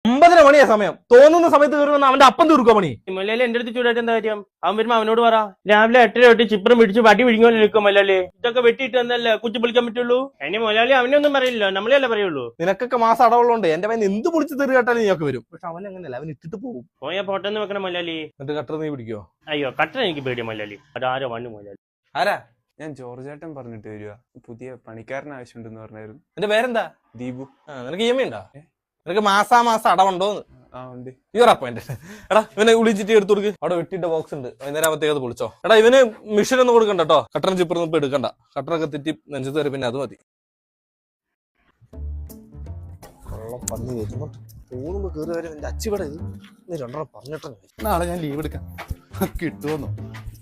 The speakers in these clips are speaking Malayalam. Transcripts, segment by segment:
9:30 മണിയാ സമയം. തോന്നുന്ന സമയത്ത് കയറി വന്ന് അവന്റെ അപ്പം തീർക്കുക പണി. മലയാളി എന്റെ അടുത്ത് ചൂടായിട്ട് എന്താ കാര്യം? അവൻ വരുമ്പോ അവനോട് പറ. രാവിലെ 8:30 തൊട്ട് ചിപ്പറും പിടിച്ച് വടി പിടിങ്ങോലെ നിൽക്കും മലയാളി. ഇതൊക്കെ വെട്ടിയിട്ട് എന്നല്ലേ കുച്ചു പൊളിക്കാൻ പറ്റുള്ളൂ. അതിന് മലയാളി അവനൊന്നും പറയില്ല, നമ്മളെയല്ലേ പറയുള്ളൂ. നിനക്കൊക്കെ മാസം അടവുള്ളതുകൊണ്ട് എന്റെ മൈൻ എന്ത് പൊളിച്ച് തെറി കേട്ടാലും നീയൊക്കെ വരും. പക്ഷെ അവൻ അങ്ങനെയല്ല, അവൻ ഇട്ടിട്ട് പോകും. പോയാ പോട്ടെന്ന് വെക്കണം മലയാളി. എന്നിട്ട് കട്ടർ നീ പിടിക്കോ? അയ്യോ കട്ടൻ എനിക്ക് പേടിയ മലയാളി. അതാരോ വണ്ണു മലയാളി. ആരാ? ഞാൻ ജോർജേട്ടൻ പറഞ്ഞിട്ട് വരിക. പുതിയ പണിക്കാരൻ ആവശ്യമുണ്ടെന്ന് പറഞ്ഞായിരുന്നു. എന്റെ പേരെന്താ? ദീപു. നിനക്ക് EMI ഉണ്ടോ? നിനക്ക് മാസം അടവുണ്ടോന്ന്? ഉണ്ട്. Your appointed. എടാ ഇവനെ വിളിച്ചിട്ട് എടുത്തു കൊടുക്ക്. അവിടെ വെട്ടിട്ട ബോക്സ് ഉണ്ട്, വൈകുന്നേരം ആവത്തേക്ക് അത് പൊളിച്ചോ. എടാ ഇവന് മിഷൻ ഒന്നും കൊടുക്കണ്ട കേട്ടോ. കട്ടറും ചിപ്പറൊന്നും ഇപ്പൊ എടുക്കണ്ട. കട്ടറൊക്കെ തെറ്റി നെഞ്ചത്ത് കയറി പിന്നെ അത് മതി. പന്നി വരുന്നുണ്ട്. തോന്നുമ്പോ കയറി വരും. എന്റെ അച്ചിവിടെ നീ 2 പറഞ്ഞിട്ട് നാളെ ഞാൻ ലീവ് എടുക്കാം. കിട്ടുമെന്നോ?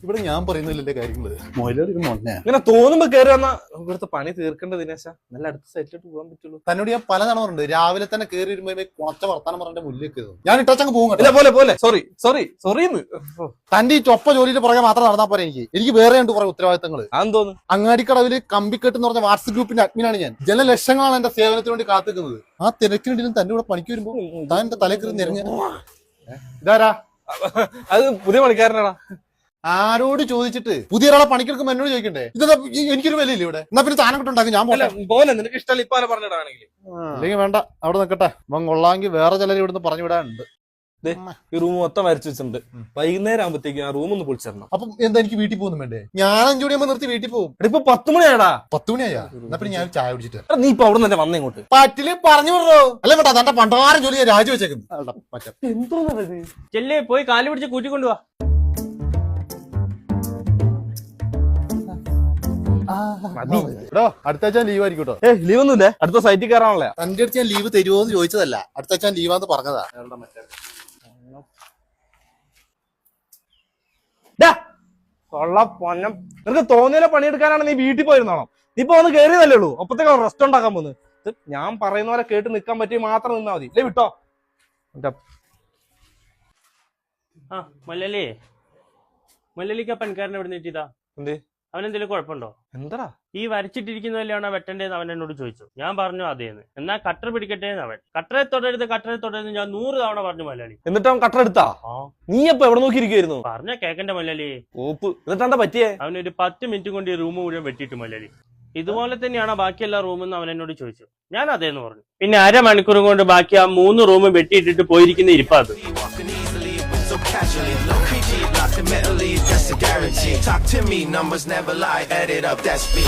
ഇവിടെ ഞാൻ പറയുന്നില്ലല്ലേ കാര്യങ്ങള്. മൊയിലൊരു മൊന്നെ ഇങ്ങനെ തോന്നുമ്പോ കയറി വന്നാ ഇവിടുത്തെ പണി തീർക്കേണ്ട ദിനേശ. നല്ല അടുത്ത സൈറ്റിലോട്ട് പോകാൻ പറ്റുള്ളൂ. തന്നോട് ഞാൻ പല തവണ പറഞ്ഞിട്ടുണ്ട്, രാവിലെ തന്നെ കയറി വരുമ്പോ കുളച്ച വർത്താനം പറഞ്ഞ മുല്ലേക്ക് ഞാൻ ഇട്ടച്ചങ്ങ് പോകും. പോലെ സോറി തന്റെ ഈ ചൊപ്പ ജോലിയുടെ പുറകെ മാത്രം നടന്നാൽ പോരെ. എനിക്ക് വേറെ ഉണ്ട് കുറെ ഉത്തരവാദിത്തങ്ങൾ. അതെന്തോന്ന്? അങ്ങാടിക്കടവില് കമ്പിക്കെട്ട് എന്ന് പറഞ്ഞ വാട്സ്ആപ്പ് ഗ്രൂപ്പിന്റെ അഡ്മിനാണ് ഞാൻ. ജനലക്ഷങ്ങളാണ് എന്റെ സേവനത്തിന് വേണ്ടി കാത്തിക്കുന്നത്. ആ തിരക്കിനിടയിലും തന്റെ കൂടെ പണിക്ക് വരുമ്പോ താൻ എന്റെ തലക്കറി നിരങ്ങ. ഇതാരാ? അത് പുതിയ പണിക്കാരനാടാ. ആരോട് ചോദിച്ചിട്ട് പുതിയ ഒരാളെ പണിക്കെടുക്കുമ്പോ എന്നോട് ചോദിക്കണ്ടേ? ഇതെന്താ എനിക്കൊരു വിലയില്ല ഇവിടെ? എന്നാ പിന്നെ താനൊക്കെ ഉണ്ടാക്കും. ഞാൻ പോലെ നിനക്ക് ഇഷ്ടമല്ല ഇപ്പൊ പറഞ്ഞിടാണെങ്കിൽ. അല്ലെങ്കിൽ വേണ്ട, അവിടെ നിൽക്കട്ടെ. അവൻ കൊള്ളാമെങ്കിൽ വേറെ ചിലർ ഇവിടുന്ന് പറഞ്ഞു വിടാനുണ്ട്. ഈ റൂം മൊത്തം വരച്ചു വെച്ചിട്ടുണ്ട്. വൈകുന്നേരം ആകുമ്പോഴത്തേക്ക് ആ റൂം ഒന്ന് പൊളിച്ചിരണം. അപ്പം എന്താ എനിക്ക് വീട്ടിൽ പോകുന്നു വേണ്ടേ? ഞാൻ 5 മണിയാകുമ്പോ നിർത്തി വീട്ടിൽ പോകും. ഇപ്പൊ 10 മണിയാടാ. 10 മണിയായാ? എന്നാ പിന്നെ ഞാൻ ചായ കുടിച്ചിട്ട്. നീ ഇപ്പൊ അവിടെ നിന്ന് വന്നേ ഇങ്ങോട്ട്. പറ്റില് പറഞ്ഞു വിടോ. അല്ല വേണ്ട, തന്റെ പണ്ടാരം ജോലി ഞാൻ രാജിവെച്ചേക്കുന്നു. എന്തോ ചെല്ലേ പോയി കാല് പിടിച്ച് കൂട്ടിക്കൊണ്ടുവാ. അടുത്ത ആഴ്ച ലീവ് ആയിരിക്കും കേട്ടോ. ലീവ് ഒന്നുമില്ലേ? അടുത്ത സൈറ്റിൽ കയറാണല്ലേ. തന്റെ അടുത്ത് ഞാൻ ലീവ് തരുമോ എന്ന് ചോദിച്ചതല്ല, അടുത്ത ആഴ്ച ലീവാന്ന് പറഞ്ഞതാ. പൊന്നം നിനക്ക് തോന്നിയാലേ പണിയെടുക്കാനാണ് നീ വീട്ടിൽ പോയിരുന്നോ? നീ ഇപ്പൊ വന്ന് കയറിയതല്ലേ ഉള്ളൂ. അപ്പത്തേക്ക് റെസ്റ്റ് ഉണ്ടാക്കാൻ പോന്ന്. ഞാൻ പറയുന്ന പോലെ കേട്ട് നിക്കാൻ പറ്റി മാത്രം നിന്നാ മതി. ഇല്ലേ വിട്ടോ. ആ മലയാളിക്ക് ആ പണിക്കാരനെ എവിടെ നീട്ടിയതാ? എന്തേ? അവനെന്തെങ്കിലും കുഴപ്പമുണ്ടോ? എന്താ ഈ വരച്ചിട്ടിരിക്കുന്നതല്ലാണോ വെട്ടേണ്ടത് അവൻ എന്നോട് ചോദിച്ചു. ഞാൻ പറഞ്ഞു അതേന്ന്. എന്നാ കട്ടർ പിടിക്കട്ടെ അവൻ. കട്ടറെ തൊടരുത് ഞാൻ 100 തവണ പറഞ്ഞു മലയാളി. എന്നിട്ട് അവൻ കട്ടർ എടുത്താ? നീ അപ്പൊ എവിടെ നോക്കിയിരിക്കുന്നു? പറഞ്ഞ കേക്കണ്ട മലയാളി. ഓപ്പ്. എന്നിട്ട് എന്താ പറ്റിയേ? അവനൊരു 10 മിനിറ്റ് കൊണ്ട് ഈ റൂം മുഴുവൻ വെട്ടിയിട്ട് മലയാളി. ഇതുപോലെ തന്നെയാണോ ബാക്കി എല്ലാ റൂമെന്ന് അവൻ എന്നോട് ചോദിച്ചു. ഞാൻ അതേന്ന് പറഞ്ഞു. പിന്നെ 1/2 മണിക്കൂർ കൊണ്ട് ബാക്കി ആ 3 റൂം വെട്ടിയിട്ടിട്ട് പോയിരിക്കുന്ന ഇരിപ്പാത്. Casually, low creepy, locked in mentally, that's a guarantee. Talk to me, numbers never lie, add it up, that's me.